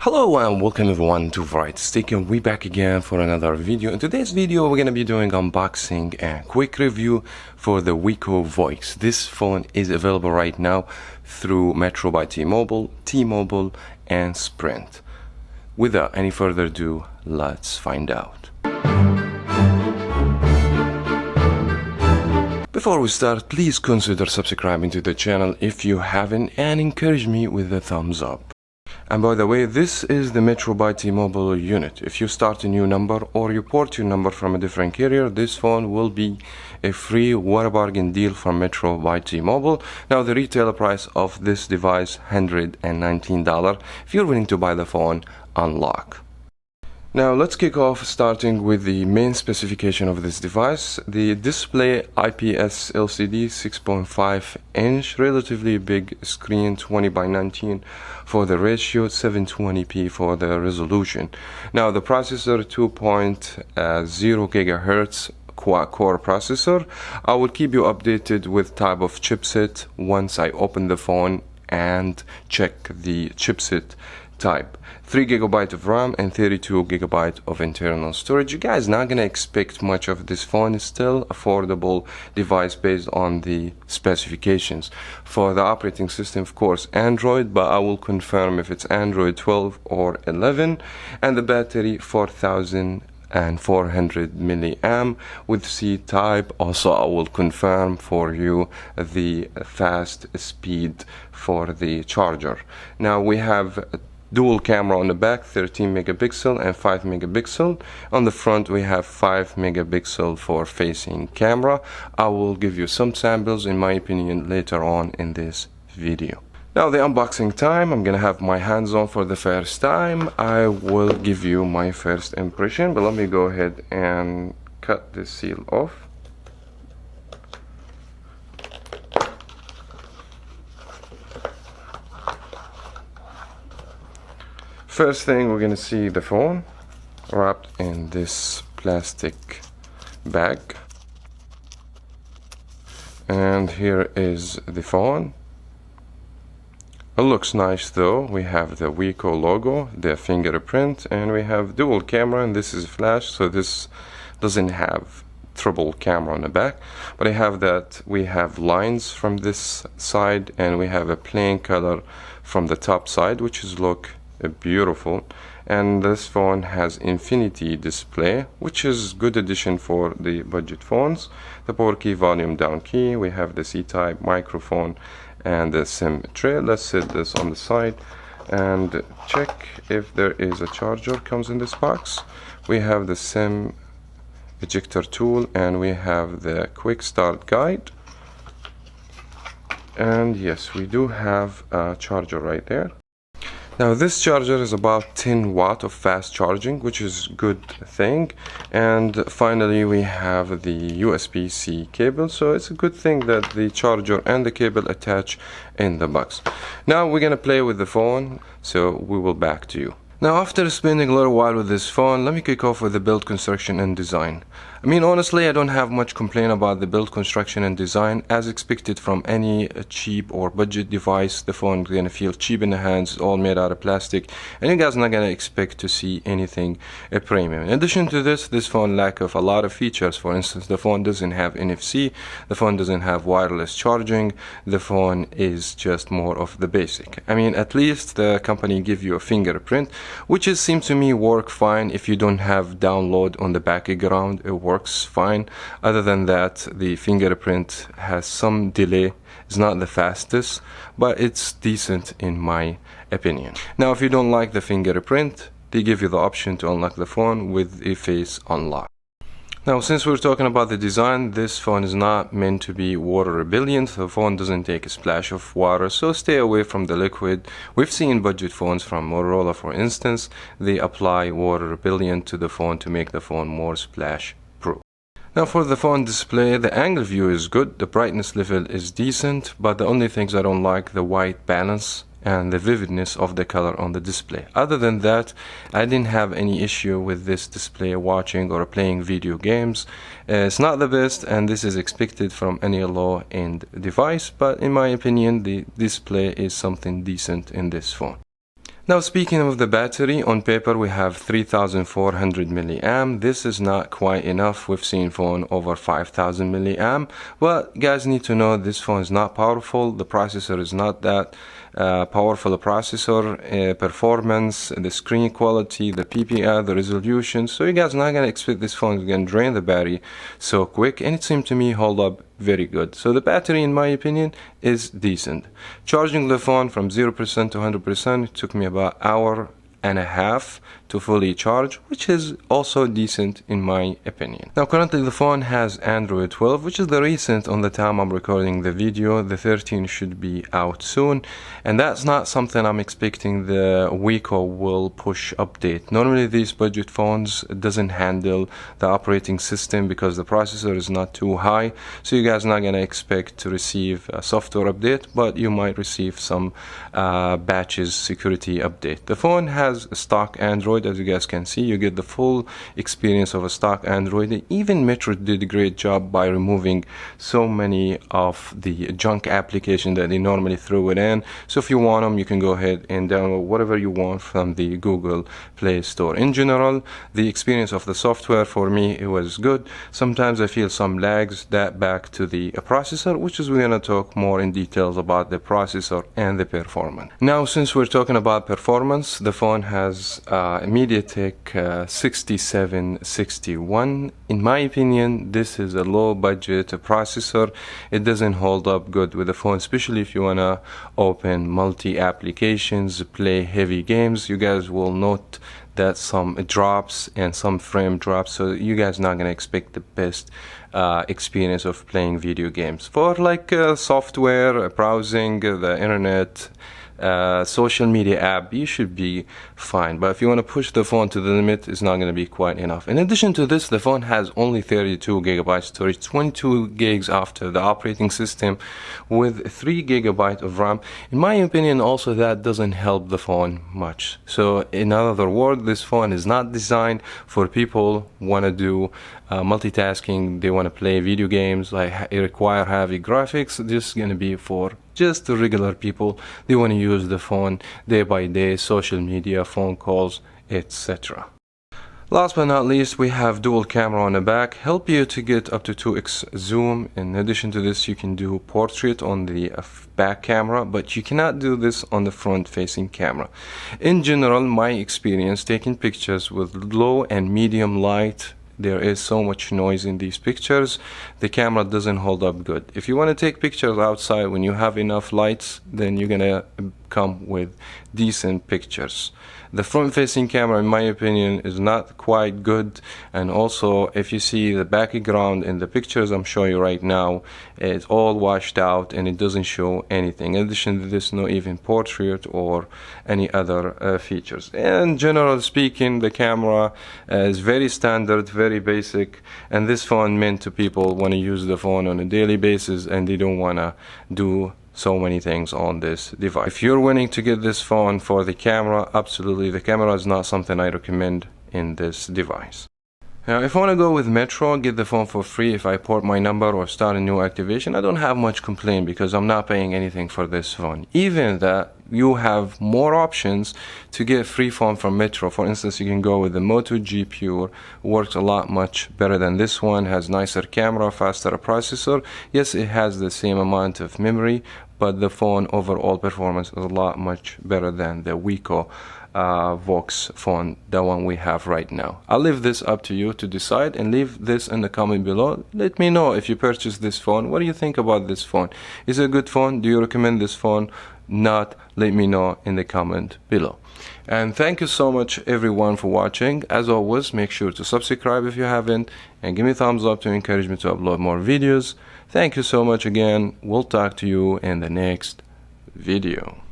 Hello and welcome everyone to VOIX, and we back again for another video. In today's video we're going to be doing unboxing and quick review for the WIKO VOIX. This phone is available right now through Metro by T-Mobile, T-Mobile and Sprint. Without any further ado, let's find out. Before we start, please consider subscribing to the channel if you haven't and encourage me with a thumbs up. And by the way, this is the Metro by T-Mobile unit. If you start a new number or you port your number from a different carrier, this phone will be a free What a Bargain deal from Metro by T-Mobile. Now the retail price of this device $119 if you're willing to buy the phone unlocked. Now let's kick off starting with the main specification of this device. The display IPS LCD 6.5 inch, relatively big screen, 20 by 19 for the ratio, 720p for the resolution. Now the processor 2.0 gigahertz quad-core processor. I will keep you updated with type of chipset once I open the phone and check the chipset type. 3 GB of RAM and 32 GB of internal storage. You guys not gonna expect much of this phone. It's still affordable device based on the specifications. For the operating system, of course, Android, but I will confirm if it's Android 12 or 11. And the battery 4400 milliamp with C type. Also I will confirm for you the fast speed for the charger. Now we have dual camera on the back, 13 megapixel and 5 megapixel. On the front we have 5 megapixel for facing camera. I will give you some samples in my opinion later on in this video. Now the unboxing time, I'm gonna have my hands on for the first time. I will give you my first impression, but let me go ahead and cut the seal off. First thing, we're gonna see the phone wrapped in this plastic bag, and here is the phone. It looks nice though. We have the WIKO logo, the fingerprint, and we have dual camera, and this is flash, so this doesn't have triple camera on the back, but I have that we have lines from this side and we have a plain color from the top side, which is look beautiful. And this phone has infinity display, which is good addition for the budget phones. The power key, volume down key, we have the C-type microphone and the SIM tray. Let's set this on the side and check if there is a charger comes in this box. We have the SIM ejector tool and we have the quick start guide, and yes, we do have a charger right there. Now this charger is about 10 watt of fast charging, which is good thing. And finally we have the USB-C cable, so it's a good thing that the charger and the cable attach in the box. Now we're gonna play with the phone, so we will back to you. Now after spending a little while with this phone, let me kick off with the build, construction and design. I mean, honestly, I don't have much complaint about the build, construction and design. As expected from any cheap or budget device, the phone is gonna feel cheap in the hands. It's all made out of plastic, and you guys are not gonna expect to see anything premium. In addition to this, this phone lack of a lot of features. For instance, the phone doesn't have NFC, the phone doesn't have wireless charging, the phone is just more of the basic. I mean, at least the company give you a fingerprint, which is, seems to me work fine. If you don't have download on the background, it works fine. Other than that, the fingerprint has some delay. It's not the fastest, but it's decent in my opinion. Now if you don't like the fingerprint, they give you the option to unlock the phone with a face unlock. Now since we're talking about the design, this phone is not meant to be water repellent. The phone doesn't take a splash of water, so stay away from the liquid. We've seen budget phones from Motorola, for instance, they apply water repellent to the phone to make the phone more splash proof. Now for the phone display, the angle view is good, the brightness level is decent, but the only things I don't like, the white balance and the vividness of the color on the display. Other than that, I didn't have any issue with this display watching or playing video games. It's not the best, and this is expected from any low-end device, but in my opinion the display is something decent in this phone. Now, speaking of the battery, on paper we have 3400 milliamp. This is not quite enough. We've seen phone over 5000 milliamp. But guys need to know this phone is not powerful. The processor is not that powerful a processor. Performance, the screen quality, the PPI, the resolution. So you guys are not gonna expect this phone is gonna drain the battery so quick, and it seemed to me hold up very good. So the battery, in my opinion, is decent. Charging the phone from 0% to 100% took me about an hour and a half to fully charge, which is also decent in my opinion. Now currently the phone has Android 12, which is the recent on the time I'm recording the video. The 13 should be out soon, and that's not something I'm expecting the WIKO will push update. Normally these budget phones doesn't handle the operating system because the processor is not too high, so you guys are not gonna expect to receive a software update, but you might receive some batches security update. The phone has stock Android. As you guys can see, you get the full experience of a stock Android. Even Metro did a great job by removing so many of the junk applications that they normally throw it in. So if you want them, you can go ahead and download whatever you want from the Google Play Store. In general, the experience of the software for me, it was good. Sometimes I feel some lags, that back to the processor, which is we're gonna talk more in details about the processor and the performance. Now, since we're talking about performance, the phone has MediaTek 6761. In my opinion, this is a low budget processor. It doesn't hold up good with the phone, especially if you wanna open multi applications, play heavy games. You guys will note that some drops and some frame drops, so you guys not gonna expect the best experience of playing video games. For like software, browsing, the internet, social media app, you should be fine. But if you want to push the phone to the limit, it's not going to be quite enough. In addition to this, the phone has only 32 gigabytes storage, 22 gigs after the operating system, with 3 gigabytes of RAM. In my opinion, also that doesn't help the phone much. So in other words, this phone is not designed for people who want to do multitasking. They want to play video games, like it require heavy graphics. This is going to be for just the regular people. They want to use the phone day by day, social media, phone calls, etc. Last but not least, we have dual camera on the back, help you to get up to 2x zoom. In addition to this, you can do portrait on the back camera, but you cannot do this on the front facing camera. In general, my experience taking pictures with low and medium light, there is so much noise in these pictures, the camera doesn't hold up good. If you want to take pictures outside when you have enough lights, then you're gonna come with decent pictures. The front facing camera, in my opinion, is not quite good, and also if you see the background in the pictures I'm showing you right now, it's all washed out and it doesn't show anything. In addition to this, no even portrait or any other features. And generally speaking, the camera is very standard, very basic, and this phone meant to people want to use the phone on a daily basis and they don't want to do so many things on this device. If you're willing to get this phone for the camera, absolutely, the camera is not something I recommend in this device. Now, if I want to go with Metro, get the phone for free, if I port my number or start a new activation, I don't have much complaint because I'm not paying anything for this phone. Even that, you have more options to get free phone from Metro. For instance, you can go with the Moto G Pure, works a lot much better than this one, has nicer camera, faster processor. Yes, it has the same amount of memory, but the phone overall performance is a lot much better than the WIKO VOIX phone, the one we have right now. I'll leave this up to you to decide, and leave this in the comment below. Let me know if you purchased this phone. What do you think about this phone? Is it a good phone? Do you recommend this phone? Not, let me know in the comment below. And thank you so much everyone for watching. As always, make sure to subscribe if you haven't, and give me a thumbs up to encourage me to upload more videos. Thank you so much again. We'll talk to you in the next video.